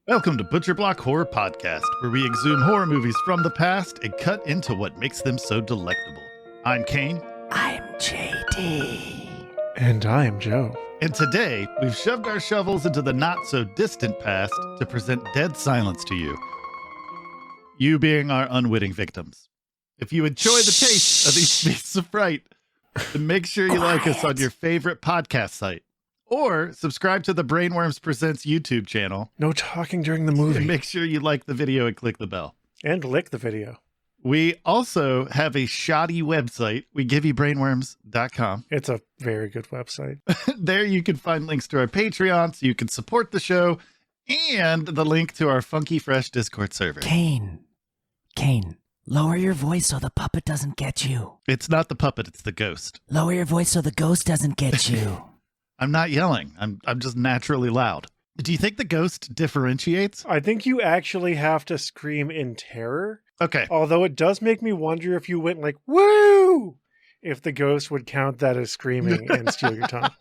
Welcome to Butcher Block Horror Podcast, where we exhume horror movies from the past and cut into what makes them so delectable. I'm Kane. I'm JD. And I am Joe. And today, we've shoved our shovels into the not-so-distant past to present Dead Silence to you. You being our unwitting victims. If you enjoy the taste of these beasts of fright, then make sure you like us on your favorite podcast site. Or subscribe to the Brainworms Presents YouTube channel. No talking during the movie. And make sure you like the video and click the bell. And lick the video. We also have a shoddy website, wegiveYouBrainworms.com. It's a very good website. There you can find links to our Patreon so you can support the show and the link to our funky fresh Discord server. Kane, lower your voice so the puppet doesn't get you. It's not the puppet, it's the ghost. Lower your voice so the ghost doesn't get you. I'm not yelling. I'm just naturally loud. Do you think the ghost differentiates? I think you actually have to scream in terror. Okay. Although it does make me wonder if you went like, woo! If the ghost would count that as screaming and steal your tongue.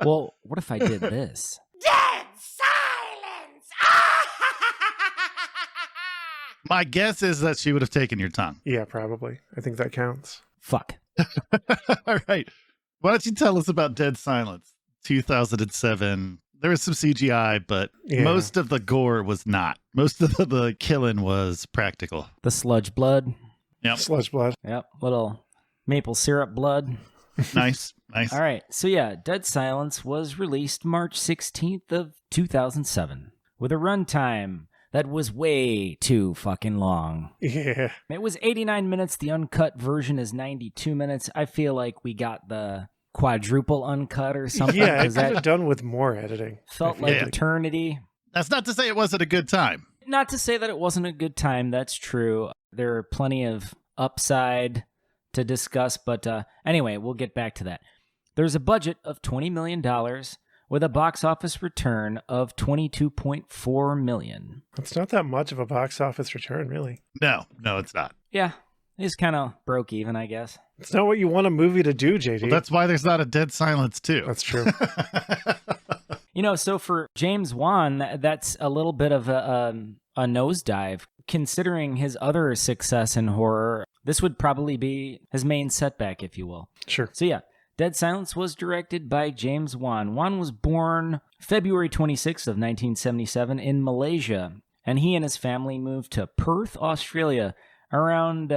Well, what if I did this? Dead silence! My guess is that she would have taken your tongue. Yeah, probably. I think that counts. Fuck. All right. Why don't you tell us about Dead Silence, 2007. There was some CGI, but most of the gore was not. Most of the killing was practical. The sludge blood. Yep. Sludge blood. Yep. Little maple syrup blood. Nice. All right. So yeah, Dead Silence was released March 16th of 2007 with a runtime that was way too fucking long. Yeah. It was 89 minutes. The uncut version is 92 minutes. I feel like we got the quadruple uncut or something. Yeah, it could have done with more editing. Felt like eternity. That's not to say it wasn't a good time. Not to say that it wasn't a good time. That's true. There are plenty of upside to discuss, but anyway, we'll get back to that. There's a budget of $20 million with a box office return of $22.4 million. It's not that much of a box office return, really. No, it's not. Yeah, it's kind of broke even, I guess. It's not what you want a movie to do, JD. Well, that's why there's not a Dead Silence 2. That's true. So for James Wan, that's a little bit of a nosedive. Considering his other success in horror, this would probably be his main setback, if you will. Sure. So yeah, Dead Silence was directed by James Wan. Wan was born February 26th of 1977 in Malaysia, and he and his family moved to Perth, Australia, around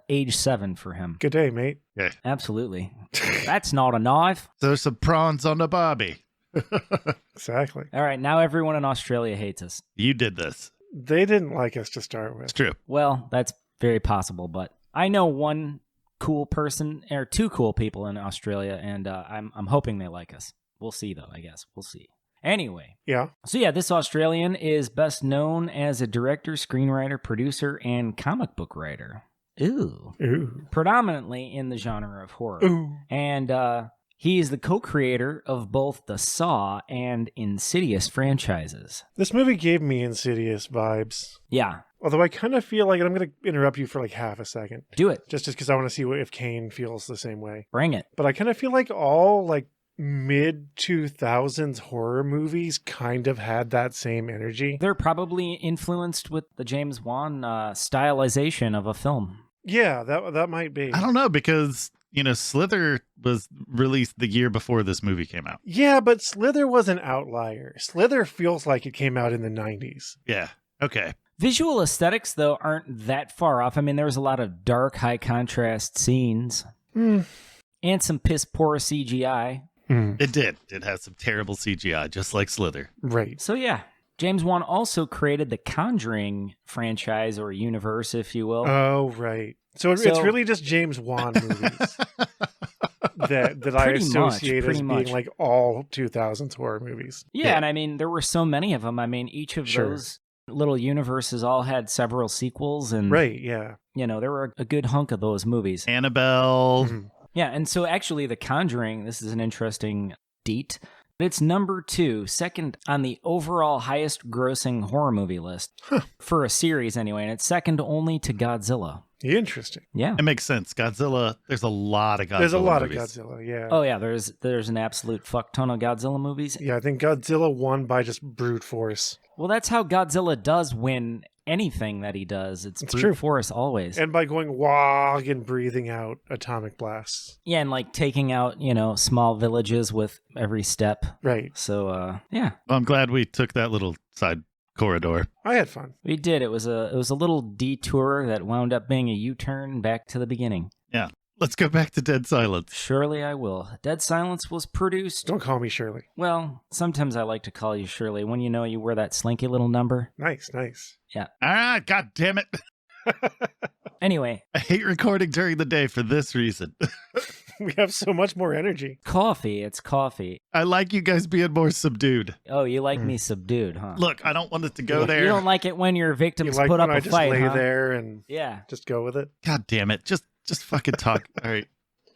age 7 for him. Good day, mate. Yeah. Absolutely. That's not a knife. There's some prawns on the barbie. Exactly. All right, now everyone in Australia hates us. You did this. They didn't like us to start with. It's true. Well, that's very possible, but I know one cool person, or two cool people in Australia, and I'm hoping they like us. We'll see, though, I guess. We'll see. Anyway. Yeah. So yeah, this Australian is best known as a director, screenwriter, producer, and comic book writer. Ooh. Predominantly in the genre of horror. Ooh. And he is the co-creator of both the Saw and Insidious franchises. This movie gave me Insidious vibes. Yeah. Although I kind of feel like, and I'm going to interrupt you for like half a second. Do it. Just because I want to see if Kane feels the same way. Bring it. But I kind of feel like all like mid-2000s horror movies kind of had that same energy. They're probably influenced with the James Wan stylization of a film. Yeah, that might be. I don't know, because, Slither was released the year before this movie came out. Yeah, but Slither was an outlier. Slither feels like it came out in the 90s. Yeah. Okay. Visual aesthetics, though, aren't that far off. I mean, there was a lot of dark, high-contrast scenes. And some piss-poor CGI. It did. It has some terrible CGI, just like Slither. Right. So, yeah. James Wan also created the Conjuring franchise, or universe, if you will. Oh, right. So it's really just James Wan movies that I associate as being like all 2000s horror movies. Yeah, and I mean, there were so many of them. I mean, each of those little universes all had several sequels. And, right, yeah. There were a good hunk of those movies. Annabelle. Yeah, and so actually The Conjuring, this is an interesting deet. It's number 2, second on the overall highest grossing horror movie list. For a series anyway, and it's second only to Godzilla. Interesting. Yeah. It makes sense. Godzilla, there's a lot of Godzilla There's a lot movies. of Godzilla, yeah. Oh, yeah, there's an absolute fuck ton of Godzilla movies. Yeah, I think Godzilla won by just brute force. Well, that's how Godzilla does win anything that he does. It's brute true. force always. And by going wog and breathing out atomic blasts. Yeah, and like taking out, small villages with every step. Right. So, yeah. Well, I'm glad we took that little side corridor. I had fun. We did. It was a little detour that wound up being a U-turn back to the beginning. Yeah. Let's go back to Dead Silence. Surely I will. Dead Silence was produced... Don't call me Shirley. Well, sometimes I like to call you Shirley when you wear that slinky little number. Nice. Yeah. Ah, God damn it. Anyway. I hate recording during the day for this reason. We have so much more energy. Coffee. It's coffee. I like you guys being more subdued. Oh, you like me subdued, huh? Look, I don't want it to go there. You don't like it when your victims you like put up when a I just fight, lay huh? there and Yeah. just go with it? God damn it. Just fucking talk. All right.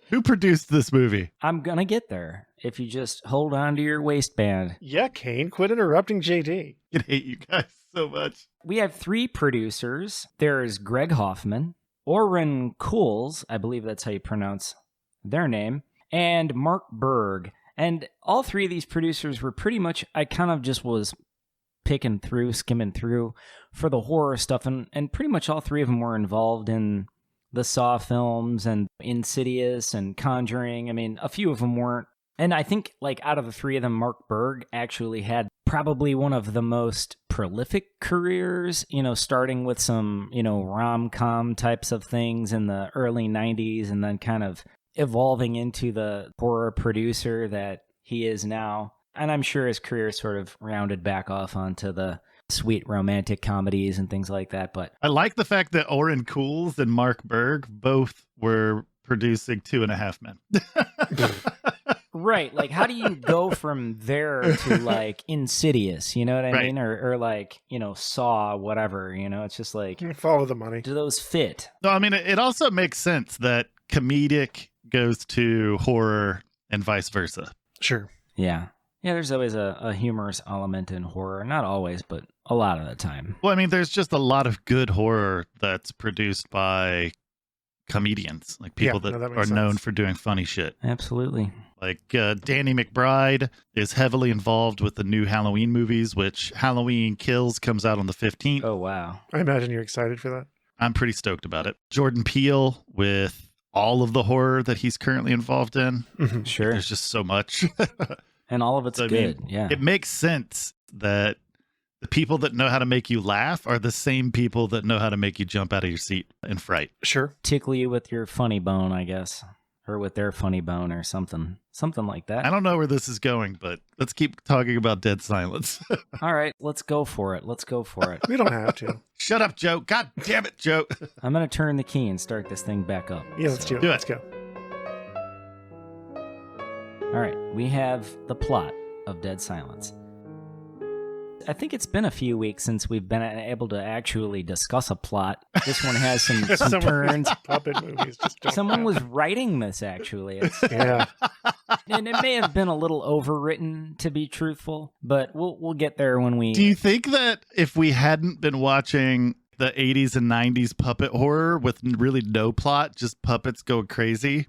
Who produced this movie? I'm going to get there if you just hold on to your waistband. Yeah, Kane, quit interrupting JD. I hate you guys so much. We have 3 producers. There's Greg Hoffman, Orrin Cools, I believe that's how you pronounce their name, and Mark Berg. And all 3 of these producers were pretty much, I kind of just was skimming through for the horror stuff, and pretty much all 3 of them were involved in the Saw films and Insidious and Conjuring. I mean, a few of them weren't. And I think, like, out of the 3 of them, Mark Berg actually had probably one of the most prolific careers, starting with some, rom-com types of things in the early 90s and then kind of evolving into the horror producer that he is now. And I'm sure his career sort of rounded back off onto the sweet romantic comedies and things like that. But I like the fact that Orrin Cools and Mark Berg both were producing 2.5 Men. Right. Like, how do you go from there to, like, Insidious? You know what I Right. mean? Or like, Saw, whatever. It's just like, Follow the money. do those fit? No, I mean, it also makes sense that comedic goes to horror and vice versa. Sure. Yeah. Yeah, there's always a humorous element in horror. Not always, but a lot of the time. Well, I mean, there's just a lot of good horror that's produced by comedians, like people Yeah, that no, that are makes known sense. for doing funny shit. Absolutely. Like Danny McBride is heavily involved with the new Halloween movies, which Halloween Kills comes out on the 15th. Oh, wow. I imagine you're excited for that. I'm pretty stoked about it. Jordan Peele with all of the horror that he's currently involved in. Mm-hmm. Sure. There's just so much. And all of it's So, I good. mean, Yeah. It makes sense that the people that know how to make you laugh are the same people that know how to make you jump out of your seat in fright. Sure. Tickle you with your funny bone, I guess. Or with their funny bone or something. Something like that. I don't know where this is going, but let's keep talking about Dead Silence. All right. Let's go for it. Let's go for it. We don't have to. Shut up, Joe. God damn it, Joe. I'm going to turn the key and start this thing back up. Yeah, let's do it. Do it. Let's go. All right, we have the plot of Dead Silence. I think it's been a few weeks since we've been able to actually discuss a plot. This one has some turns. Puppet movies just don't Someone happen. was writing this, actually. Yeah. And it may have been a little overwritten, to be truthful, but we'll get there when we... Do you think that if we hadn't been watching the 80s and 90s puppet horror with really no plot, just puppets going crazy,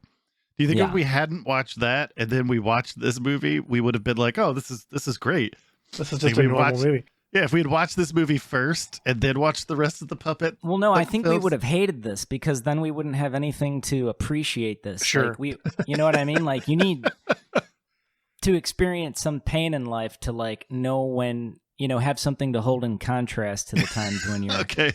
do you think Yeah. if we hadn't watched that and then we watched this movie, we would have been like, oh, this is great. This is Like, just a we normal watched- movie. Yeah, if we had watched this movie first and then watched the rest of the puppet. Well, no, I like, think we films- would have hated this because then we wouldn't have anything to appreciate this. Sure. Like you know what I mean? Like, you need to experience some pain in life to, like, know when, have something to hold in contrast to the times when you're, Okay.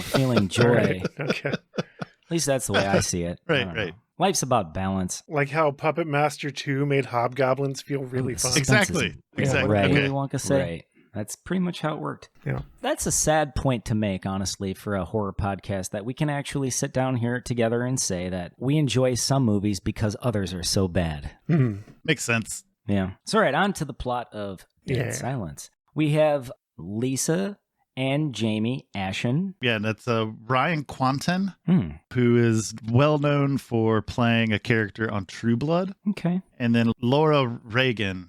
feeling joy. Right. Okay. At least that's the way I see it. I Right, don't know. right. Life's about balance. Like how Puppet Master 2 made hobgoblins feel really Oh, the fun. suspense Exactly. is- Exactly. Right. Okay. What Wonka say? Right. That's pretty much how it worked. Yeah. That's a sad point to make, honestly, for a horror podcast, that we can actually sit down here together and say that we enjoy some movies because others are so bad. Mhm. Makes sense. Yeah. So, all right, on to the plot of Dead Yeah. Silence. We have Lisa and Jamie Ashen. Yeah, and that's Ryan Quanten, Hmm. who is well known for playing a character on True Blood, Okay. and then Laura Reagan,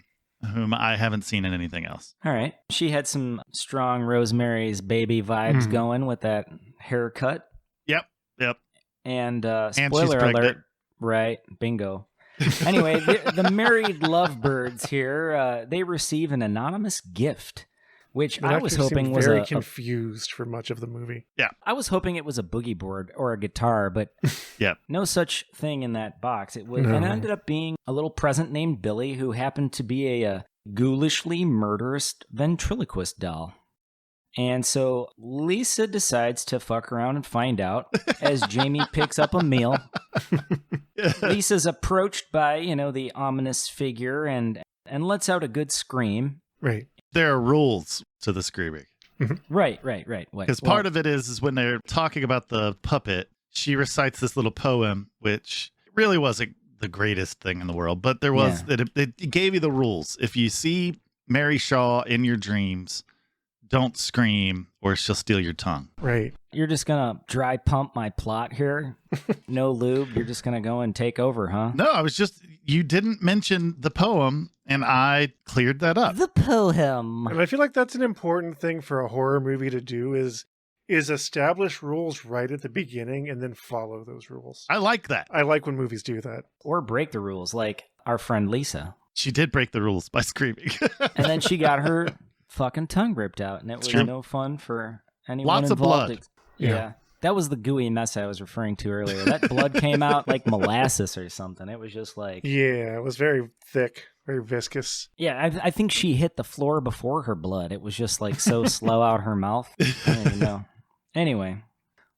whom I haven't seen in anything else. All right. She had some strong Rosemary's Baby vibes Mhm. going with that haircut. Yep. And she's spoiler pregnant. alert, right? Bingo. Anyway, the married lovebirds here, they receive an anonymous gift, which That I was actor hoping seemed was very a confused for much of the movie. Yeah. I was hoping it was a boogie board or a guitar, but Yeah. no such thing in that box. It was, No. and it ended up being a little present named Billy, who happened to be a ghoulishly murderous ventriloquist doll. And so Lisa decides to fuck around and find out as Jamie picks up a meal. Lisa's approached by, the ominous figure and lets out a good scream. Right. There are rules to the screaming. Right. Because part of it is when they're talking about the puppet, she recites this little poem, which really wasn't the greatest thing in the world, but there was, it gave you the rules. If you see Mary Shaw in your dreams, don't scream or she'll steal your tongue. Right. You're just going to dry pump my plot here? No lube? You're just going to go and take over, huh? No, you didn't mention the poem and I cleared that up. The poem. And I feel like that's an important thing for a horror movie to do is establish rules right at the beginning and then follow those rules. I like that. I like when movies do that. Or break the rules, like our friend Lisa. She did break the rules by screaming. And then she got her fucking tongue ripped out, and it was no fun for anyone Lots involved. of blood. Yeah. That was the gooey mess I was referring to earlier. That blood came out like molasses or something. It was just like... Yeah, it was very thick, very viscous. Yeah, I think she hit the floor before her blood. It was just like so slow out her mouth. I don't even know. Anyway,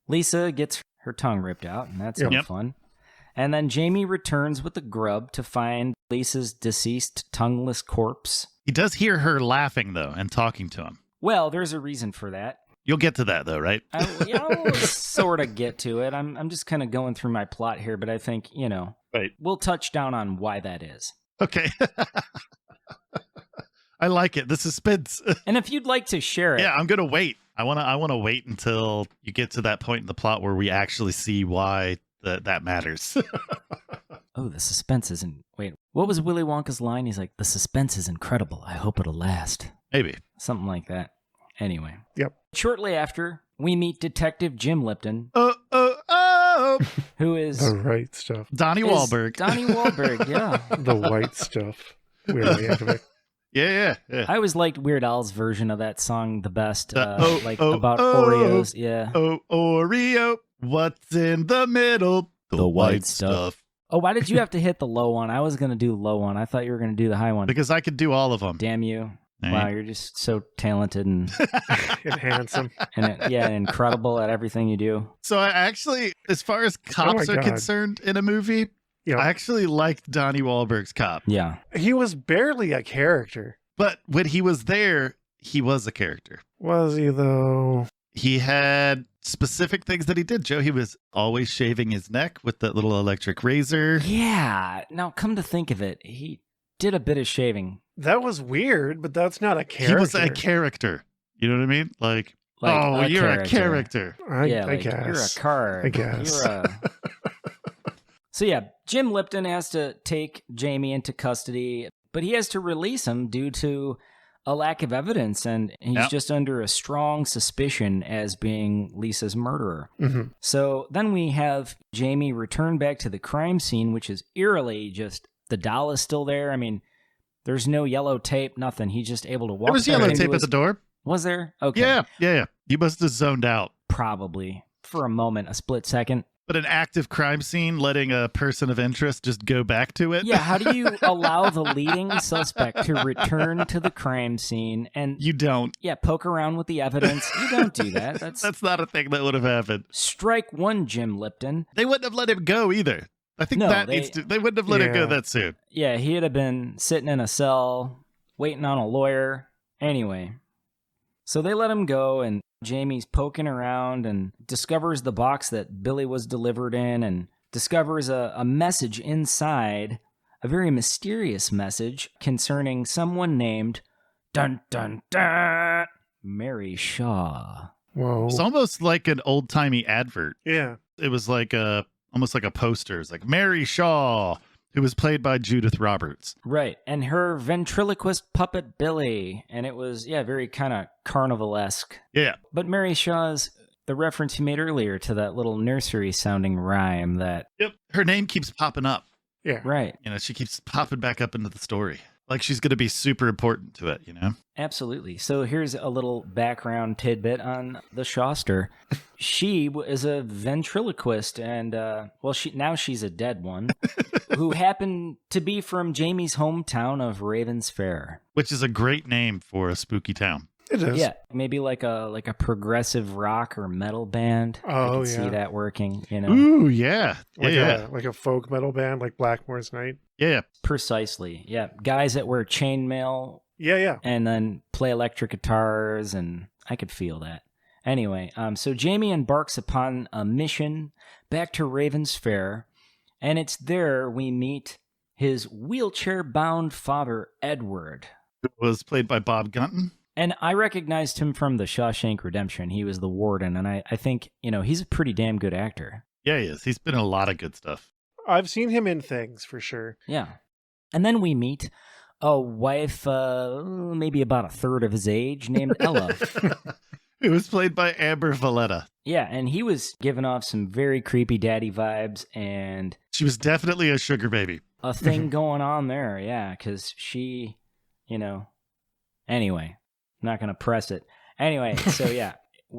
Lisa gets her tongue ripped out, and that's no fun. And then Jamie returns with the grub to find Lisa's deceased tongueless corpse. He does hear her laughing, though, and talking to him. Well, there's a reason for that. You'll get to that, though, right? I'll sort of get to it. I'm just kind of going through my plot here, but I think, right. We'll touch down on why that is. Okay. I like it. The suspense. And if you'd like to share it. Yeah, I'm going to wait. I want to wait until you get to that point in the plot where we actually see why that matters. Oh, the suspense isn't... Wait, what was Willy Wonka's line? He's like, the suspense is incredible. I hope it'll last. Maybe. Something like that. Anyway. Yep. Shortly after, we meet Detective Jim Lipton. Who is... The right stuff. Donnie Wahlberg. Donnie Wahlberg, yeah. The white stuff. Weird Yankovic. Yeah. I always liked Weird Al's version of that song the best. About oh, Oreos. Yeah. Oh, Oreo. What's in the middle? The white stuff. Oh, why did you have to hit the low one? I was going to do the low one. I thought you were going to do the high one. Because I could do all of them. Damn you. Right. Wow, you're just so talented and handsome. And incredible at everything you do. So I actually, as far as cops are concerned in a movie, I actually liked Donnie Wahlberg's cop. Yeah. He was barely a character. But when he was there, he was a character. Was he, though? He had specific things that he did, Joe. He was always shaving his neck with that little electric razor. Yeah. Now, come to think of it, he did a bit of shaving. That was weird, but that's not a character. He was a character. You know what I mean? Like oh, you're a character. I guess. You're a card. I guess. So yeah, Jim Lipton has to take Jamie into custody, but he has to release him due to a lack of evidence, and he's just under a strong suspicion as being Lisa's murderer. Mm-hmm. So then we have Jamie return back to the crime scene, which is eerily just, the doll is still there. I mean, there's no yellow tape, nothing. He's just able to walk. There was yellow tape at the door. Was there? Okay. Yeah. You must have zoned out. Probably. For a moment, a split second. But an active crime scene, letting a person of interest just go back to it? Yeah, how do you allow the leading suspect to return to the crime scene and... You don't. Yeah, poke around with the evidence. You don't do that. That's not a thing that would have happened. Strike one, Jim Lipton. They wouldn't have let him go either. I think they wouldn't have let him go that soon. Yeah, he'd have been sitting in a cell, waiting on a lawyer. Anyway, so they let him go, and Jamie's poking around and discovers the box that Billy was delivered in and discovers a message inside, a very mysterious message concerning someone named dun dun dun Mary Shaw. Whoa. It's almost like an old-timey advert. Yeah. It was like almost like a poster. It's like Mary Shaw, who was played by Judith Roberts. Right. And her ventriloquist puppet Billy. And it was, very kind of carnival-esque. Yeah. But Mary Shaw's, the reference you made earlier to that little nursery-sounding rhyme that... Yep. Her name keeps popping up. Yeah. Right. She keeps popping back up into the story. Like she's going to be super important to it, you know? Absolutely. So here's a little background tidbit on the Shawster. She is a ventriloquist, and she's a dead one, who happened to be from Jamie's hometown of Ravens Fair, which is a great name for a spooky town. It is. Yeah, maybe like a progressive rock or metal band. I can see that working, you know. Ooh, yeah. Like a folk metal band like Blackmore's Night. Yeah. Precisely. Yeah. Guys that wear chainmail. Yeah. And then play electric guitars, and I could feel that. Anyway, so Jamie embarks upon a mission back to Ravens Fair, and it's there we meet his wheelchair-bound father, Edward. Who was played by Bob Gunton. And I recognized him from The Shawshank Redemption. He was the warden, and I think, he's a pretty damn good actor. Yeah, he is. He's been in a lot of good stuff. I've seen him in things, for sure. Yeah. And then we meet a wife, maybe about a third of his age, named Ella. It was played by Amber Valletta. Yeah, and he was giving off some very creepy daddy vibes, and... she was definitely a sugar baby. A thing going on there, yeah, because she, Anyway, I'm not going to press it. Anyway, so yeah,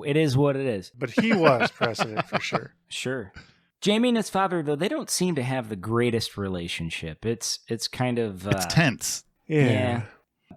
it is what it is. But he was pressing it for sure. Sure. Jamie and his father, though, they don't seem to have the greatest relationship. It's kind of... it's tense. Yeah.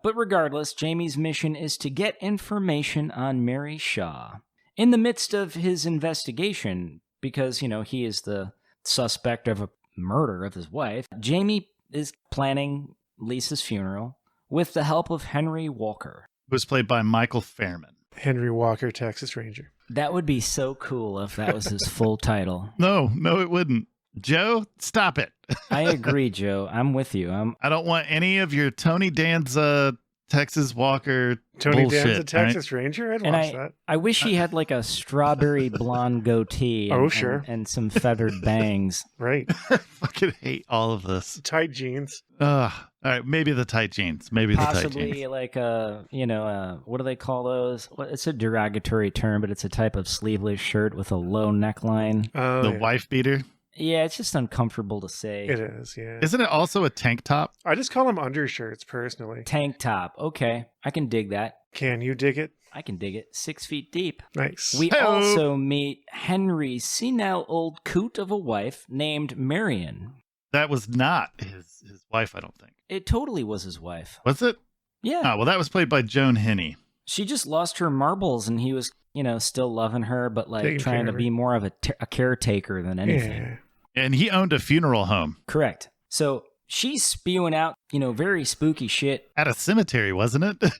But regardless, Jamie's mission is to get information on Mary Shaw. In the midst of his investigation, because, he is the suspect of a murder of his wife, Jamie is planning Lisa's funeral with the help of Henry Walker. Who was played by Michael Fairman. Henry Walker, Texas Ranger. That would be so cool if that was his full title. No, it wouldn't. Joe, stop it. I agree, Joe. I'm with you. I don't want any of your Tony Danza, Texas Walker Tony bullshit, Danza, Texas Ranger? I'd watch that. I wish he had like a strawberry blonde goatee and some feathered bangs. Right. I fucking hate all of this. Tight jeans. All right, maybe the tight jeans. Possibly like what do they call those? It's a derogatory term, but it's a type of sleeveless shirt with a low neckline. The wife beater? Yeah, it's just uncomfortable to say. It is, yeah. Isn't it also a tank top? I just call them undershirts, personally. Tank top. Okay, I can dig that. Can you dig it? I can dig it. 6 feet deep. Nice. We also meet Henry's senile old coot of a wife named Marion. That was not his wife, I don't think. It totally was his wife. Was it? Yeah. Oh, well, that was played by Joan Henney. She just lost her marbles, and he was, still loving her, but like trying to be more of a caretaker than anything. Yeah. And he owned a funeral home. Correct. So she's spewing out, very spooky shit. At a cemetery, wasn't it?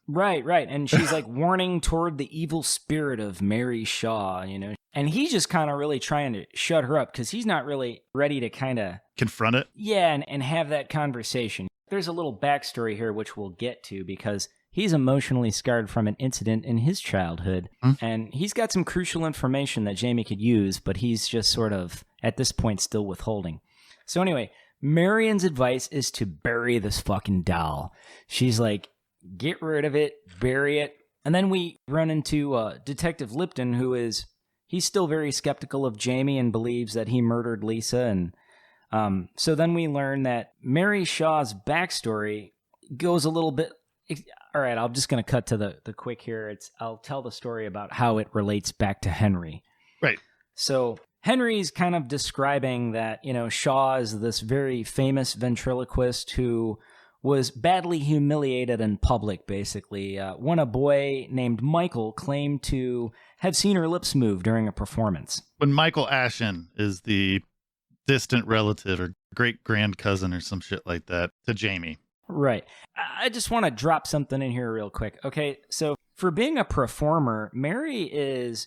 Right. And she's like warning toward the evil spirit of Mary Shaw, And he's just kind of really trying to shut her up because he's not really ready to kind of... confront it? Yeah, and have that conversation. There's a little backstory here, which we'll get to, because he's emotionally scarred from an incident in his childhood. And he's got some crucial information that Jamie could use, but he's just sort of, at this point, still withholding. So anyway, Marion's advice is to bury this fucking doll. She's like, get rid of it, bury it. And then we run into Detective Lipton, he's still very skeptical of Jamie and believes that he murdered Lisa. And so then we learn that Mary Shaw's backstory goes a little bit... All right, I'm just going to cut to the quick here. I'll tell the story about how it relates back to Henry. Right. So Henry's kind of describing that, Shaw is this very famous ventriloquist who was badly humiliated in public, basically, when a boy named Michael claimed to have seen her lips move during a performance. When Michael Ashen is the distant relative or great-grand cousin or some shit like that to Jamie. Right. I just want to drop something in here real quick. Okay, so for being a performer,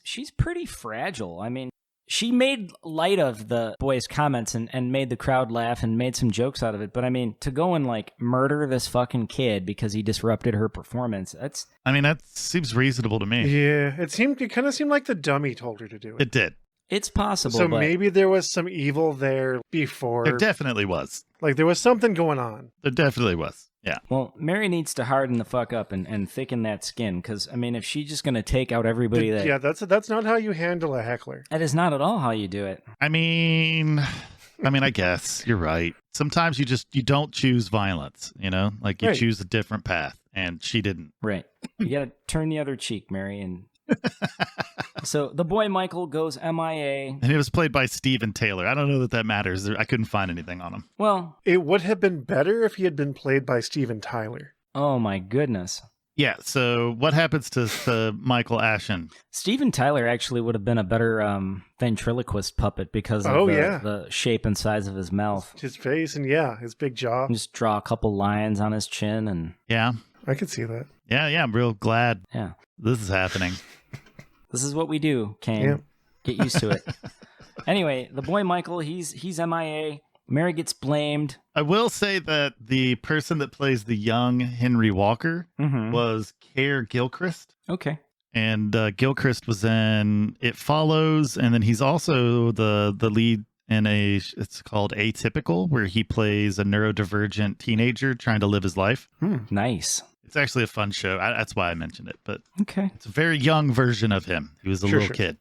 she's pretty fragile. I mean, she made light of the boy's comments and made the crowd laugh and made some jokes out of it. But I mean, to go and like murder this fucking kid because he disrupted her performance, that seems reasonable to me. Yeah, it kind of seemed like the dummy told her to do it. It did. It's possible. So maybe there was some evil there before. There definitely was. Like there was something going on. There definitely was. Yeah. Well, Mary needs to harden the fuck up and thicken that skin, because I mean, if she's just going to take out everybody that's not how you handle a heckler. That is not at all how you do it. I mean, I mean, I guess you're right. Sometimes you don't choose violence, like you choose a different path, and she didn't. Right. You got to turn the other cheek, Mary. And so the boy Michael goes MIA. And he was played by Steven Taylor. I don't know that matters. I couldn't find anything on him. Well, it would have been better if he had been played by Steven Tyler. Oh my goodness. Yeah, so what happens to Michael Ashen? Steven Tyler actually would have been a better ventriloquist puppet because of the shape and size of his mouth. His face and his big jaw. Just draw a couple lines on his chin and... Yeah. I could see that. Yeah, I'm real glad this is happening. This is what we do, Kane. Yeah. Get used to it. Anyway, the boy Michael, he's MIA. Mary gets blamed. I will say that the person that plays the young Henry Walker was Care Gilchrist. Okay. And Gilchrist was in It Follows, and then he's also the lead in it's called Atypical, where he plays a neurodivergent teenager trying to live his life. Nice. It's actually a fun show. That's why I mentioned it. But okay, it's a very young version of him. He was a little kid.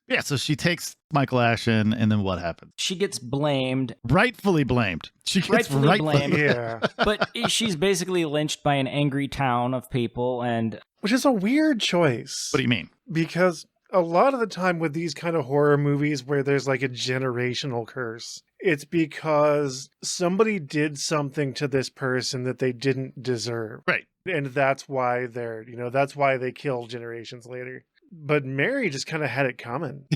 Yeah, so she takes Michael Ashen, and then what happens? She gets blamed. Rightfully blamed. She gets rightfully blamed. Yeah. But she's basically lynched by an angry town of people, and... Which is a weird choice. What do you mean? Because a lot of the time with these kind of horror movies where there's like a generational curse, it's because somebody did something to this person that they didn't deserve. Right. And that's why that's why they kill generations later. But Mary just kind of had it coming.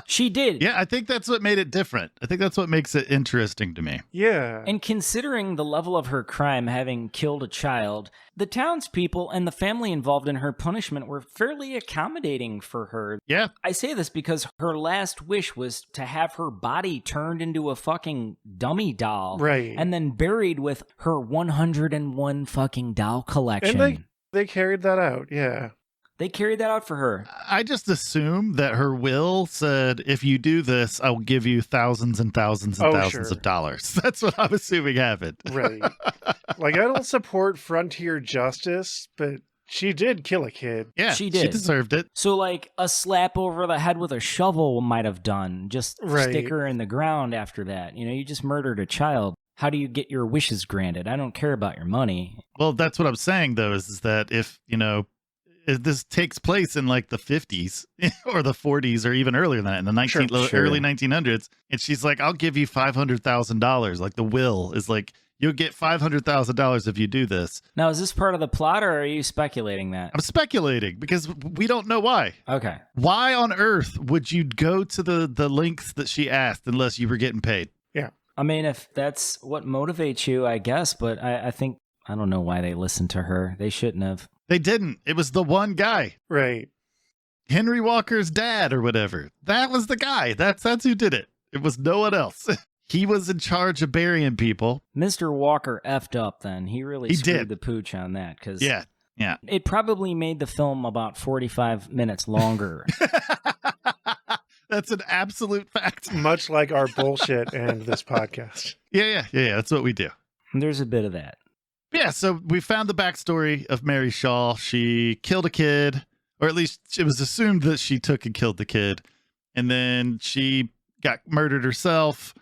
She did. Yeah, I think that's what made it different. I think that's what makes it interesting to me. Yeah. And considering the level of her crime, having killed a child, the townspeople and the family involved in her punishment were fairly accommodating for her. Yeah. I say this because her last wish was to have her body turned into a fucking dummy doll. Right. And then buried with her 101 fucking doll collection. And they carried that out, yeah. They carried that out for her. I just assume that her will said, if you do this, I will give you thousands and thousands and thousands of dollars. That's what I'm assuming happened. Right. Like, I don't support frontier justice, but she did kill a kid. Yeah, she did. She deserved it. So, like, a slap over the head with a shovel might have done. Just stick her in the ground after that. You just murdered a child. How do you get your wishes granted? I don't care about your money. Well, that's what I'm saying, though, is that if this takes place in like the 50s or the 40s or even earlier than that, in the early 1900s, and she's like, I'll give you $500,000. Like, the will is like, you'll get $500,000 if you do this. Now, is this part of the plot, or are you speculating that? I'm speculating because we don't know why. Okay. Why on earth would you go to the lengths that she asked unless you were getting paid? Yeah. I mean, if that's what motivates you, I guess, but I think, I don't know why they listened to her. They shouldn't have. They didn't. It was the one guy. Right. Henry Walker's dad or whatever. That was the guy. That's who did it. It was no one else. He was in charge of burying people. Mr. Walker effed up then. He really screwed the pooch on that. Cause yeah. It probably made the film about 45 minutes longer. That's an absolute fact. Much like our bullshit and this podcast. Yeah. That's what we do. There's a bit of that. Yeah, so we found the backstory of Mary Shaw. She killed a kid, or at least it was assumed that she took and killed the kid. And then she got murdered herself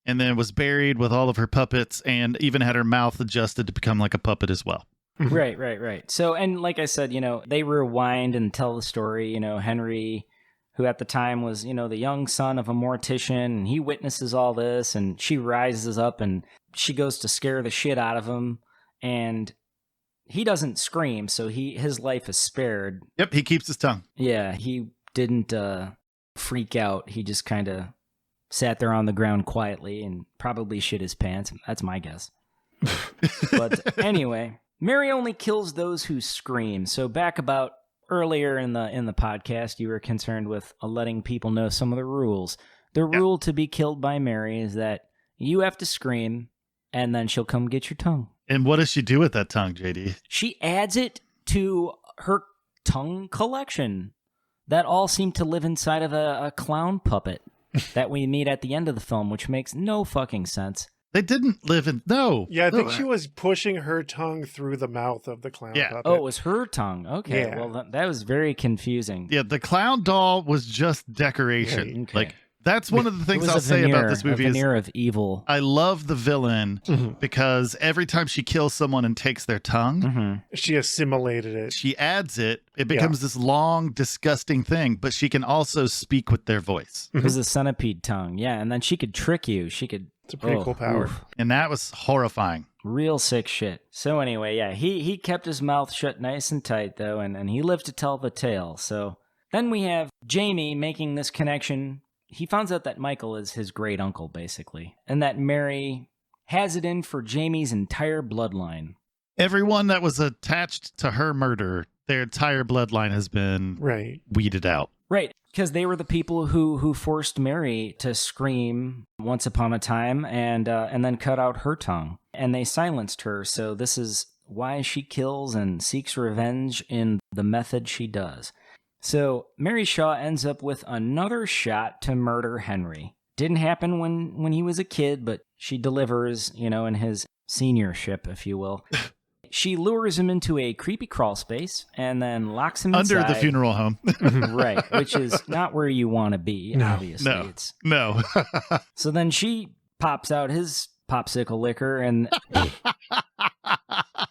and then was buried with all of her puppets and even had her mouth adjusted to become like a puppet as well. Right. So, and like I said, they rewind and tell the story, Henry, who at the time was, the young son of a mortician, and he witnesses all this, and she rises up and she goes to scare the shit out of him. And he doesn't scream, so his life is spared. Yep, he keeps his tongue. Yeah, he didn't freak out. He just kind of sat there on the ground quietly and probably shit his pants. That's my guess. But anyway, Mary only kills those who scream. So back about earlier in the podcast, you were concerned with letting people know some of the rules. The rule to be killed by Mary is that you have to scream, and then she'll come get your tongue. And what does she do with that tongue, JD? She adds it to her tongue collection that all seem to live inside of a clown puppet that we meet at the end of the film, which makes no fucking sense. They didn't live in... No. Yeah, I think she was pushing her tongue through the mouth of the clown puppet. Oh, it was her tongue. Okay, well, that was very confusing. Yeah, the clown doll was just decoration. Okay. Like, That's one of the It things was I'll a say veneer, about this movie a is veneer of evil. I love the villain Mhm. because every time she kills someone and takes their tongue, Mm-hmm. She assimilated it. she adds it. It becomes this long, disgusting thing, but she can also speak with their voice. It was a centipede tongue, yeah, and then she could trick you. She could. It's a pretty cool power. oof. And that was horrifying. Real sick shit. So anyway, yeah, he kept his mouth shut nice and tight though, and he lived to tell the tale. So then we have Jamie making this connection. He finds out that Michael is his great uncle, basically, and that Mary has it in for Jamie's entire bloodline. Everyone that was attached to her murder, their entire bloodline has been Right. weeded out. Right, because they were the people who forced Mary to scream once upon a time and then cut out her tongue. And they silenced her, so this is why she kills and seeks revenge in the method she does. So Mary Shaw ends up with another shot to murder Henry. Didn't happen when he was a kid, but she delivers, in his seniorship, if you will. She lures him into a creepy crawl space and then locks him Under inside. the funeral home. Right, which is not where you want to be, No, obviously. no. It's... No. So then she pops out his popsicle liquor, and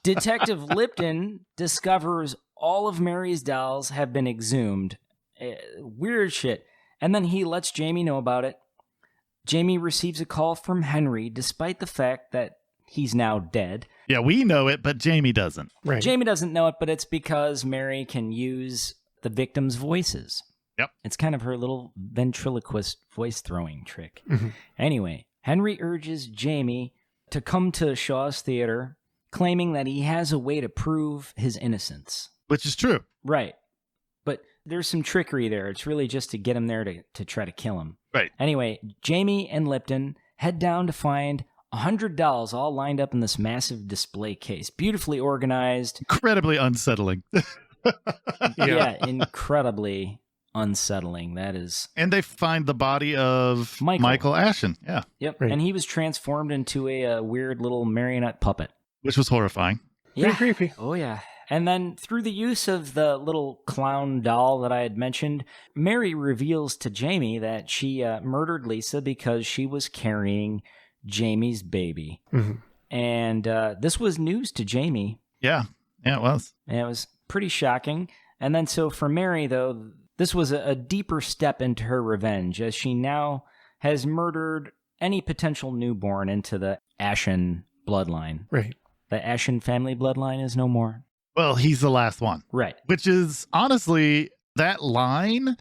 Detective Lipton discovers all of Mary's dolls have been exhumed. Weird shit. And then he lets Jamie know about it. Jamie receives a call from Henry, despite the fact that he's now dead. Yeah, we know it, but Jamie doesn't. Right. Jamie doesn't know it, but it's because Mary can use the victims' voices. Yep. It's kind of her little ventriloquist voice throwing trick. Mhm. Anyway, Henry urges Jamie to come to Shaw's theater, claiming that he has a way to prove his innocence. Which is true. Right. But there's some trickery there. It's really just to get him there to try to kill him. Right. Anyway, Jamie and Lipton head down to find 100 dolls all lined up in this massive display case, beautifully organized. Incredibly unsettling. Yeah, incredibly unsettling. That is. And they find the body of Michael. Michael Ashen. Yeah. Yep. Right. And he was transformed into a weird little marionette puppet. Which was horrifying. Pretty creepy. Oh, yeah. And then through the use of the little clown doll that I had mentioned, Mary reveals to Jamie that she murdered Lisa because she was carrying Jamie's baby. Mhm. And this was news to Jamie. Yeah. Yeah, it was. And it was pretty shocking. And then so for Mary, though, this was a deeper step into her revenge, as she now has murdered any potential newborn into the Ashen bloodline. Right. The Ashen family bloodline is no more. Well, he's the last one. Right. Which is, honestly, that line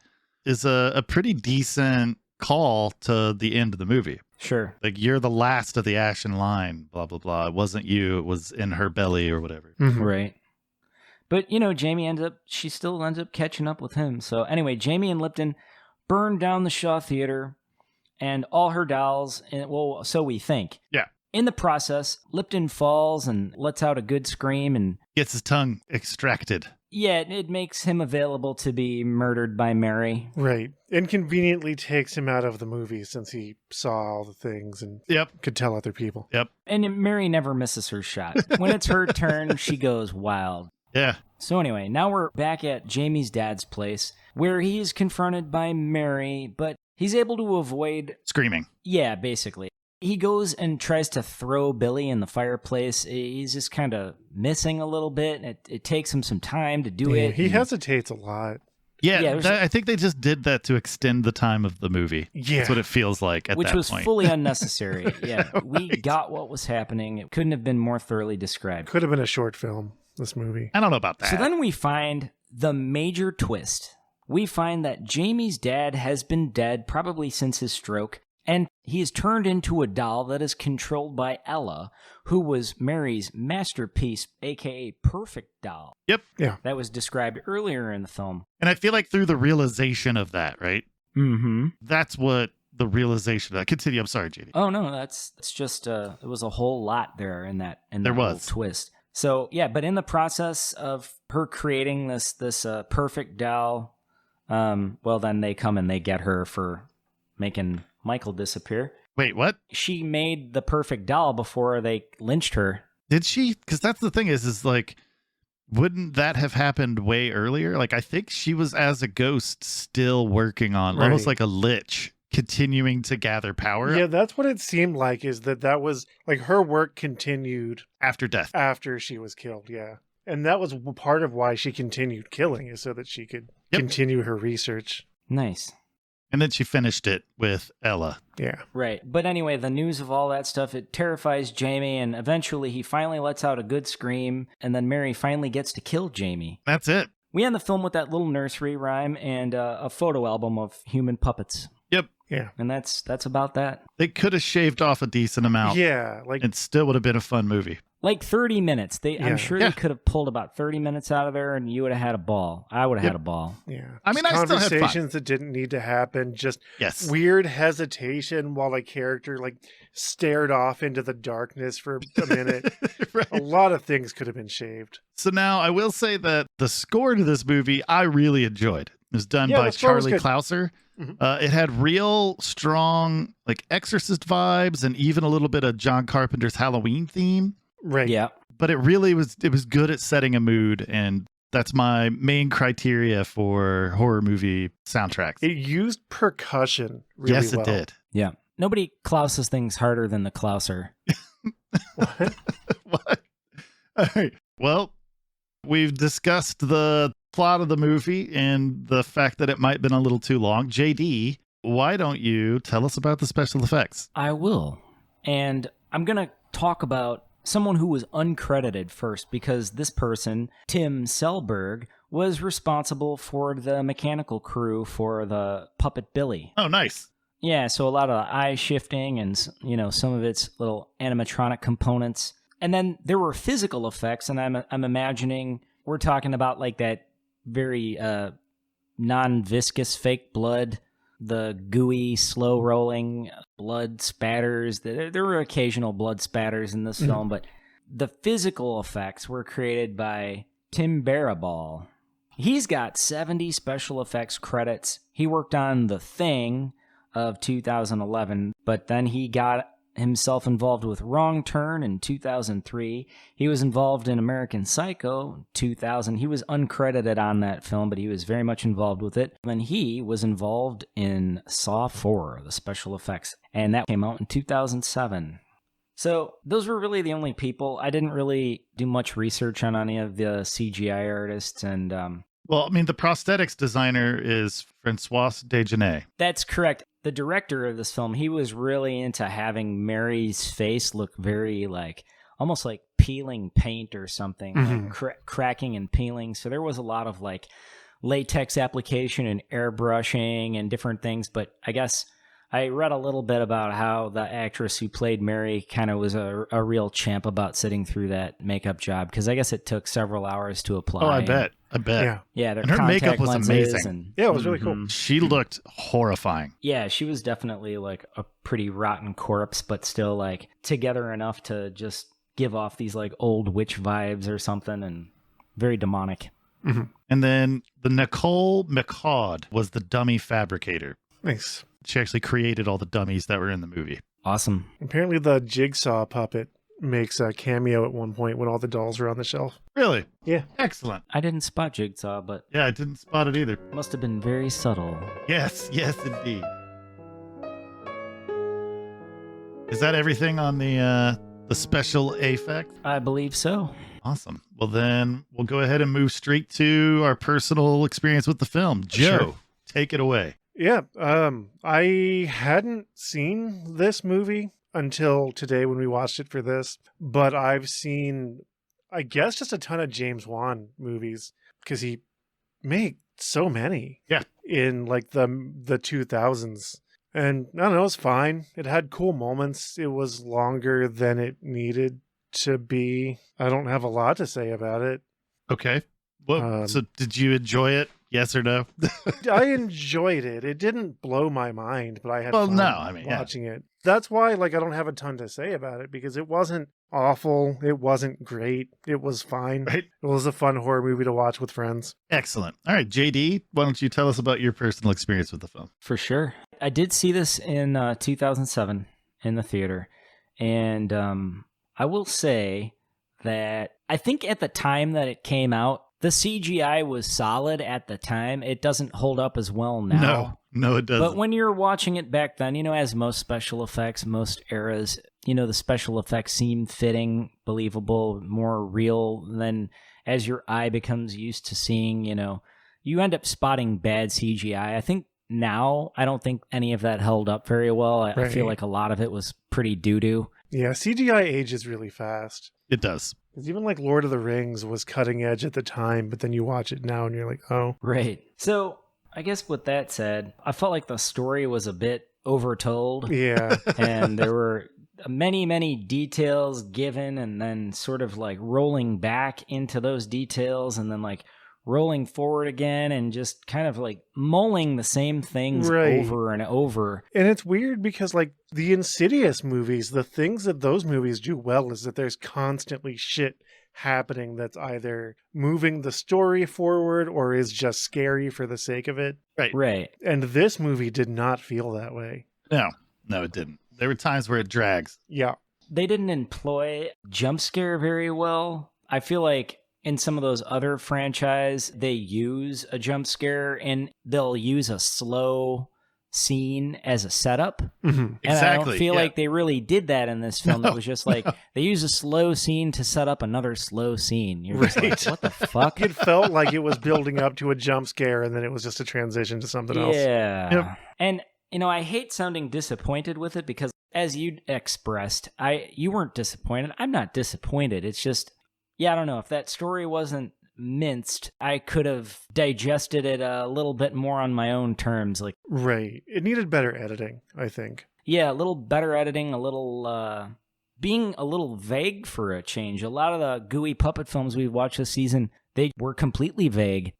is a pretty decent call to the end of the movie. Sure. Like, you're the last of the Ashen line, blah, blah, blah. It wasn't you. It was in her belly or whatever. Mhm. Right. But, Jamie she still ends up catching up with him. So anyway, Jamie and Lipton burn down the Shaw Theater and all her dolls. And, well, so we think. Yeah. In the process, Lipton falls and lets out a good scream, and Gets his tongue extracted. yeah, it makes him available to be murdered by Mary. Right. Inconveniently takes him out of the movie since he saw all the things and Yep. could tell other people. Yep. And Mary never misses her shot. When it's her turn, she goes wild. Yeah. So anyway, now we're back at Jamie's dad's place, where he is confronted by Mary, but he's able to avoid... Screaming. Yeah, basically. He goes and tries to throw Billy in the fireplace. He's just kind of missing a little bit. It takes him some time to do Yeah, it. he and- hesitates a lot. Yeah, Yeah, there's- I think they just did that to extend the time of the movie. Yeah. That's what it feels like at which that was point. fully unnecessary. Yeah, we Right. got what was happening. It couldn't have been more thoroughly described. Could have been a short film, this movie. I don't know about that. So then we find the major twist. We find that Jamie's dad has been dead probably since his stroke, and he is turned into a doll that is controlled by Ella, who was Mary's masterpiece, aka perfect doll. Yep. Yeah. That was described earlier in the film. And I feel like through the realization of that, right? Mm-hmm. That's what the realization of that. Continue. I'm sorry, JD. Oh no, it's just it was a whole lot there in that There little was. twist. So yeah, but in the process of her creating this perfect doll, well then they come and they get her for making Michael disappear. Wait, what? She made the perfect doll before they lynched her. Did she? Because that's the thing is like, wouldn't that have happened way earlier? Like, I think she was as a ghost still working on almost Right. like a lich continuing to gather power Yeah, that's what it seemed like, is that was like her work continued after death. after she was killed. Yeah. And that was part of why she continued killing, is so that she could continue her research. Nice. And then she finished it with Ella. Yeah. Right. But anyway, the news of all that stuff, it terrifies Jamie, and eventually he finally lets out a good scream, and then Mary finally gets to kill Jamie. That's it. We end the film with that little nursery rhyme and a photo album of human puppets. Yep. Yeah. And that's about that. They could have shaved off a decent amount. Yeah. Like, It still would have been a fun movie. Like 30 minutes. I'm Yeah. sure Yeah. they could have pulled about 30 minutes out of there, and you would have had a ball. I would have had a ball. yeah. I mean, Just I still had fun. conversations that didn't need to happen. Just Yes. weird hesitation while a character like stared off into the darkness for a minute. Right. A lot of things could have been shaved. So now I will say that the score to this movie I really enjoyed. It was done Yeah, by the score was Charlie good. Clouser. Mhm. It had real strong like Exorcist vibes and even a little bit of John Carpenter's Halloween theme. Right. Yeah. But it was good at setting a mood, and that's my main criteria for horror movie soundtracks. It used percussion really Yes, well. it did. Yeah. Nobody Klauses things harder than the Klauser. What? What? All right. Well, we've discussed the plot of the movie and the fact that it might have been a little too long. JD, why don't you tell us about the special effects? I will. And I'm going to talk about someone who was uncredited first, because this person, Tim Selberg, was responsible for the mechanical crew for the Puppet Billy. Oh, nice. Yeah, so a lot of the eye shifting and, some of its little animatronic components. And then there were physical effects, and I'm imagining we're talking about like that very non-viscous fake blood, the gooey, slow-rolling blood spatters. There were occasional blood spatters in this film, but the physical effects were created by Tim Baraball. He's got 70 special effects credits. He worked on The Thing of 2011, but then he got himself involved with Wrong Turn in 2003. He was involved in American Psycho in 2000. He was uncredited on that film, but he was very much involved with it. And he was involved in Saw 4, the special effects, and that came out in 2007. So those were really the only people. I didn't really do much research on any of the CGI artists, and Well, I mean, the prosthetics designer is Francois Degenais. that's correct. The director of this film, he was really into having Mary's face look very almost like peeling paint or something, like cracking and peeling. So there was a lot of like latex application and airbrushing and different things. But I guess I read a little bit about how the actress who played Mary kind of was a real champ about sitting through that makeup job, because I guess it took several hours to apply. Oh, I bet. Yeah. Yeah, their And her contact makeup was lenses amazing. And, Yeah, it was really cool. She looked horrifying. yeah, she was definitely like a pretty rotten corpse, but still like together enough to just give off these like old witch vibes or something, and very demonic. And then the Nicole McCaud was the dummy fabricator. Nice. She actually created all the dummies that were in the movie. Awesome. Apparently the Jigsaw puppet makes a cameo at one point when all the dolls are on the shelf. Really? Yeah. Excellent. I didn't spot Jigsaw, but Yeah, I didn't spot it either. must have been very subtle. Yes, indeed. Is that everything on the special effects? I believe so. Awesome. Well, then we'll go ahead and move straight to our personal experience with the film. Joe, Sure. take it away. Yeah. I hadn't seen this movie until today when we watched it for this, but I've seen, I guess, just a ton of James Wan movies, because he made so many. Yeah. In like the 2000s. And I don't know, it was fine. It had cool moments. It was longer than it needed to be. I don't have a lot to say about it. Okay. Well, so did you enjoy it? Yes or no? I enjoyed it. It didn't blow my mind, but I had Well, fun no, I mean, yeah. watching it. That's why I don't have a ton to say about it, because it wasn't awful. It wasn't great. It was fine. Right. It was a fun horror movie to watch with friends. Excellent. All right, JD, why don't you tell us about your personal experience with the film? For sure. I did see this in 2007 in the theater. And I will say that I think at the time that it came out, the CGI was solid at the time. It doesn't hold up as well now. No, it doesn't. But when you're watching it back then, as most special effects, most eras, the special effects seem fitting, believable, more real. Than as your eye becomes used to seeing, you end up spotting bad CGI. I think now, I don't think any of that held up very well. I feel like a lot of it was pretty doo-doo. Yeah, CGI ages really fast. It does. Because even like Lord of the Rings was cutting edge at the time, but then you watch it now and you're like, oh. Right. So I guess with that said, I felt like the story was a bit overtold. Yeah. And there were many, many details given and then sort of like rolling back into those details and then like rolling forward again and just kind of like mulling the same things over and over. And it's weird because like the Insidious movies, the things that those movies do well is that there's constantly shit happening that's either moving the story forward or is just scary for the sake of it. Right. And this movie did not feel that way. No, it didn't. There were times where it drags. Yeah. They didn't employ jump scare very well. I feel like in some of those other franchise, they use a jump scare and they'll use a slow scene as a setup. Mm-hmm. And Exactly. I don't feel like they really did that in this film. It was just like they use a slow scene to set up another slow scene. You're just like, what the fuck? It felt like it was building up to a jump scare and then it was just a transition to something else. Yeah. Yep. And, I hate sounding disappointed with it because as you expressed, you weren't disappointed. I'm not disappointed. It's just, I don't know. If that story wasn't minced, I could have digested it a little bit more on my own terms. Like, Right. It needed better editing, I think. yeah, a little better editing, a little being a little vague for a change. A lot of the gooey puppet films we've watched this season, they were completely vague.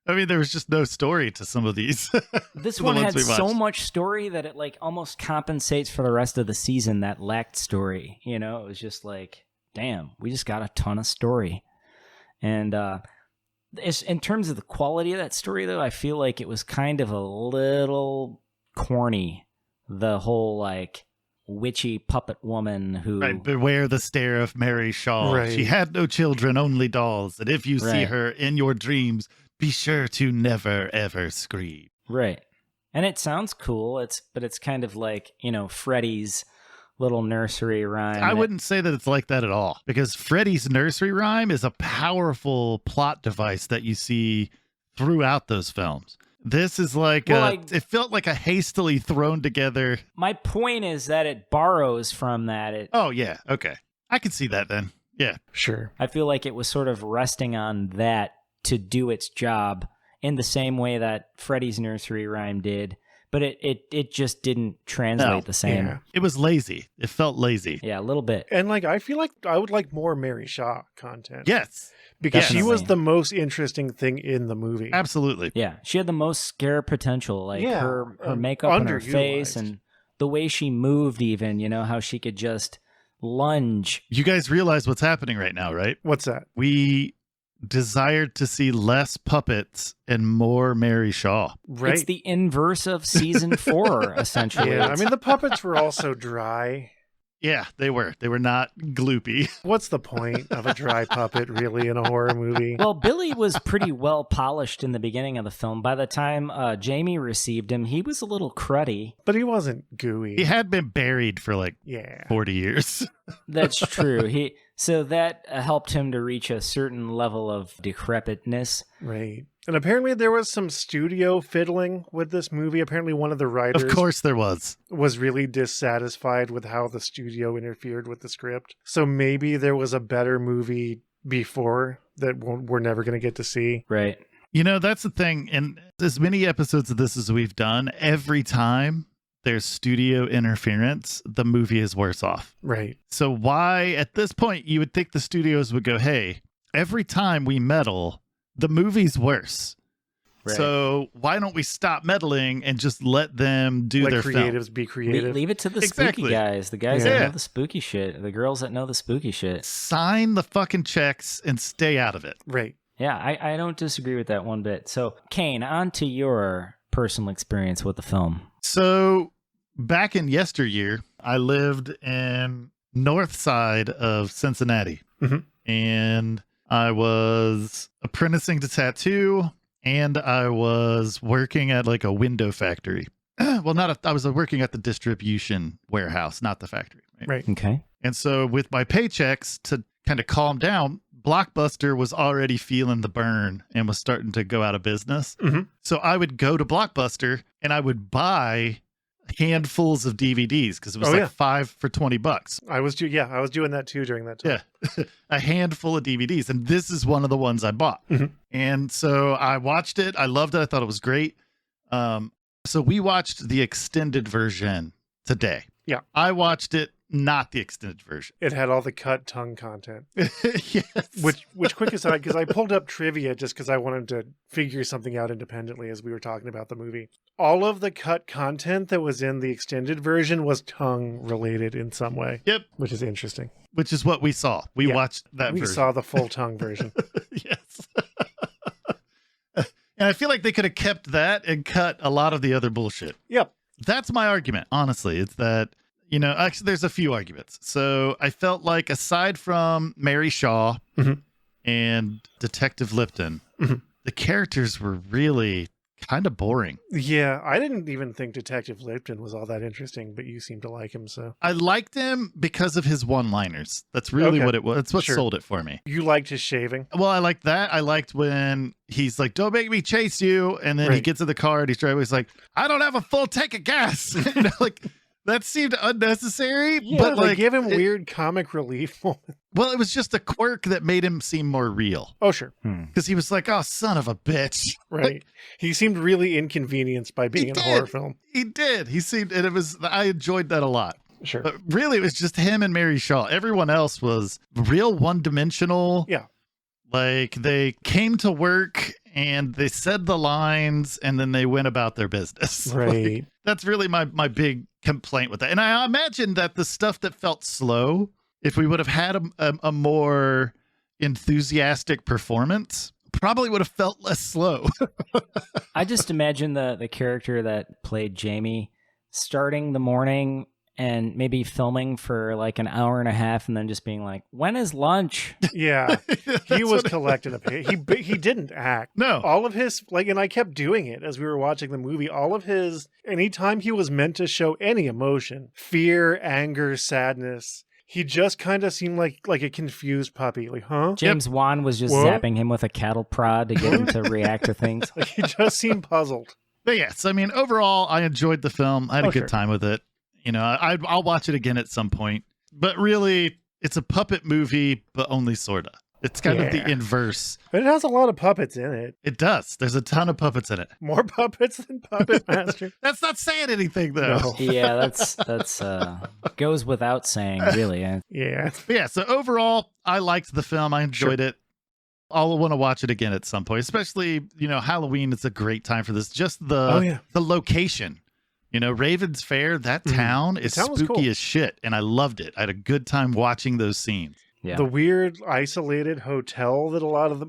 I mean, there was just no story to some of these. This The one ones had we so watched. much story that it like almost compensates for the rest of the season that lacked story. It was just like, damn, we just got a ton of story. And in terms of the quality of that story, though, I feel like it was kind of a little corny. The whole like witchy puppet woman who Right, beware the stare of Mary Shaw. Right. She had no children, only dolls. And if you see Right. her in your dreams, be sure to never, ever scream. right. And it sounds cool. But it's kind of like, Freddy's little nursery rhyme. I wouldn't say that it's like that at all, because Freddy's nursery rhyme is a powerful plot device that you see throughout those films. This is like it felt like a hastily thrown together. My point is that it borrows from that. Oh, yeah. Okay. I can see that then. Yeah. Sure. I feel like it was sort of resting on that to do its job in the same way that Freddy's nursery rhyme did, but it just didn't translate the same. Yeah. It was lazy. It felt lazy. Yeah, a little bit. And like I feel like I would like more Mary Shaw content. Yes. Because she was Definitely. the most interesting thing in the movie. Absolutely. Yeah, she had the most scare potential, like Yeah, her makeup and her face underutilized. and the way she moved even, how she could just lunge. You guys realize what's happening right now, right? What's that? We desired to see less puppets and more Mary Shaw. Right. It's the inverse of season 4, essentially. Yeah, I mean the puppets were also dry. Yeah, they were. They were not gloopy. What's the point of a dry puppet really in a horror movie? Well, Billy was pretty well polished in the beginning of the film. By the time Jamie received him, he was a little cruddy. But he wasn't gooey. He had been buried for like Yeah. 40 years. That's true. So that helped him to reach a certain level of decrepitness. Right. And apparently there was some studio fiddling with this movie. Apparently one of the writers Of course there was. was really dissatisfied with how the studio interfered with the script. So maybe there was a better movie before that we're never going to get to see. Right. You know, that's the thing. And as many episodes of this as we've done, every time there's studio interference, the movie is worse off. Right. So why, at this point, you would think the studios would go, hey, every time we meddle, the movie's worse. Right. So why don't we stop meddling and just let them do Let their film? creatives be creative. Leave it to the Exactly. spooky guys, the guys Yeah. that know the spooky shit, the girls that know the spooky shit. Sign the fucking checks and stay out of it. Right. Yeah, I don't disagree with that one bit. So, Kane, on to your personal experience with the film. So back in yesteryear, I lived in north side of Cincinnati. Mhm. And I was apprenticing to tattoo. and I was working at like a window factory. Well, I was working at the distribution warehouse, not the factory. Right. Okay. And so with my paychecks, to kind of calm down, Blockbuster was already feeling the burn and was starting to go out of business. Mm-hmm. So I would go to Blockbuster and I would buy handfuls of DVDs because it was 5 for $20. I was doing that too during that time. Yeah. A handful of DVDs. And this is one of the ones I bought. Mm-hmm. And so I watched it. I loved it. I thought it was great. So we watched the extended version today. Yeah. I watched it, not the extended version. It had all the cut tongue content. Yes. Which quick aside, because I pulled up trivia just because I wanted to figure something out independently as we were talking about the movie. All of the cut content that was in the extended version was tongue related in some way. Yep. Which is interesting. Which is what we saw. We watched that We version. saw the full tongue version. Yes. And I feel like they could have kept that and cut a lot of the other bullshit. Yep. That's my argument, honestly. It's that, actually, there's a few arguments. So I felt like aside from Mary Shaw and Detective Lipton, the characters were really kind of boring. Yeah, I didn't even think Detective Lipton was all that interesting, but you seem to like him, so. I liked him because of his one-liners. That's really what it was. That's what sold it for me. You liked his shaving? Well, I liked that. I liked when he's like, "Don't make me chase you," and then he gets in the car and he's driving. He's like, "I don't have a full tank of gas." Like that seemed unnecessary. Yeah, but they give him weird comic relief moments. Well, it was just a quirk that made him seem more real. Oh, sure. Because he was like, "Oh, son of a bitch." Right. Like, he seemed really inconvenienced by being in a horror film. He did. He seemed, and I enjoyed that a lot. Sure. But really, it was just him and Mary Shaw. Everyone else was real one-dimensional. Yeah. Like they came to work and they said the lines and then they went about their business. Right. Like, that's really my big complaint with that. And I imagine that the stuff that felt slow, if we would have had a more enthusiastic performance, probably would have felt less slow. I just imagine the character that played Jamie starting the morning and maybe filming for like an hour and a half and then just being like, "When is lunch?" Yeah. He was collecting a pay. He didn't act. No. All of his, and I kept doing it as we were watching the movie, anytime he was meant to show any emotion, fear, anger, sadness, he just kind of seemed like a confused puppy. Like, huh? James Wan was just zapping him with a cattle prod to get him to react to things. Like, he just seemed puzzled. But yes, I mean, overall, I enjoyed the film. I had a good time with it. I'll watch it again at some point. But really, it's a puppet movie, but only sorta. It's kind of the inverse. But it has a lot of puppets in it. It does. There's a ton of puppets in it. More puppets than Puppet Master. That's not saying anything, though. No. Yeah, that's goes without saying, really. Yeah. But yeah, so overall, I liked the film. I enjoyed it. I'll want to watch it again at some point, especially, Halloween is a great time for this. Just the location. Raven's Fair, that town is spooky as shit, and I loved it. I had a good time watching those scenes. Yeah. The weird isolated hotel that a lot of the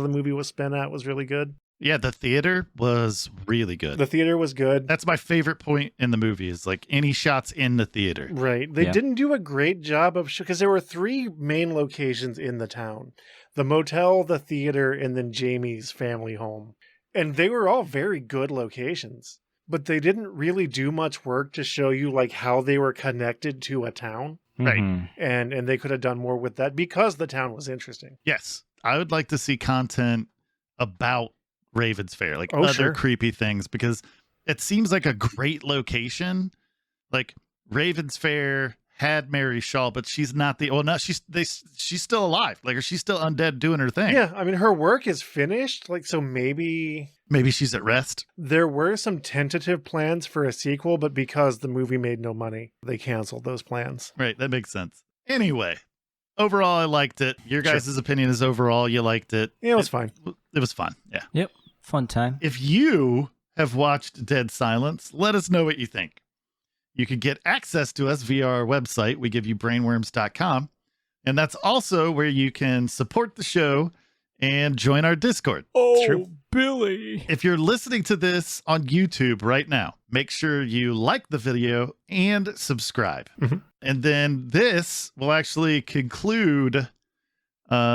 movie was spent at was really good. Yeah, the theater was really good. The theater was good. That's my favorite point in the movie is like any shots in the theater. Right. They didn't do a great job of because there were 3 main locations in the town. The motel, the theater, and then Jamie's family home. And they were all very good locations. But they didn't really do much work to show you like how they were connected to a town. Right. And they could have done more with that because the town was interesting. Yes. I would like to see content about Raven's Fair, like other creepy things, because it seems like a great location. Like Raven's Fair had Mary Shaw, but she's not she's still alive. Like, or she's still undead doing her thing. Yeah. I mean, her work is finished. Like, so maybe she's at rest. There were some tentative plans for a sequel, but because the movie made no money, they canceled those plans. Right. That makes sense. Anyway, overall, I liked it. Your guys' opinion is overall you liked it. Yeah, it was fine. It was fun. Yeah. Yep. Fun time. If you have watched Dead Silence, let us know what you think. You can get access to us via our website. We give you brainworms.com. And that's also where you can support the show and join our Discord. Oh, Billy. If you're listening to this on YouTube right now, make sure you like the video and subscribe. And then this will actually conclude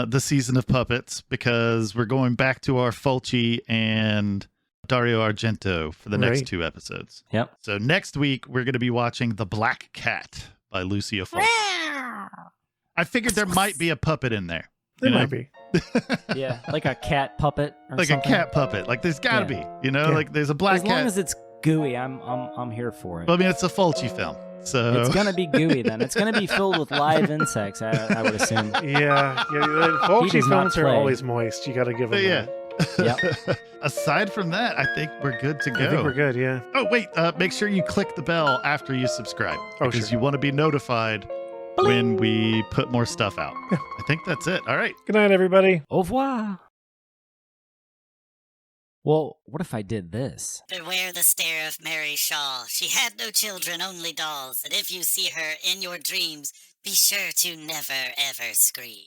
the season of puppets because we're going back to our Fulci and Dario Argento for the next Right. 2 episodes. Yep. So next week, we're going to be watching The Black Cat by Lucio Fulci. I figured there might be a puppet in there. There you know? might be. Yeah, like a cat puppet or Like something. a cat puppet. Like there's got to Yeah. be, Yeah. like there's a black As cat. long as it's gooey, I'm here for it. Well, I mean, it's a Fulci film. So It's gonna be gooey then. It's gonna be filled with live insects. I would assume. Yeah. The Fulci does not films are play. always moist. You got to give them But yeah. that. Aside from that, I think we're good to go. I think we're good, yeah. Oh, wait. Make sure you click the bell after you subscribe. Oh, because sure. you want to be notified when we put more stuff out. I think that's it. All right. Good night, everybody. Au revoir. Well, what if I did this? Beware the stare of Mary Shaw. She had no children, only dolls. And if you see her in your dreams, be sure to never ever scream.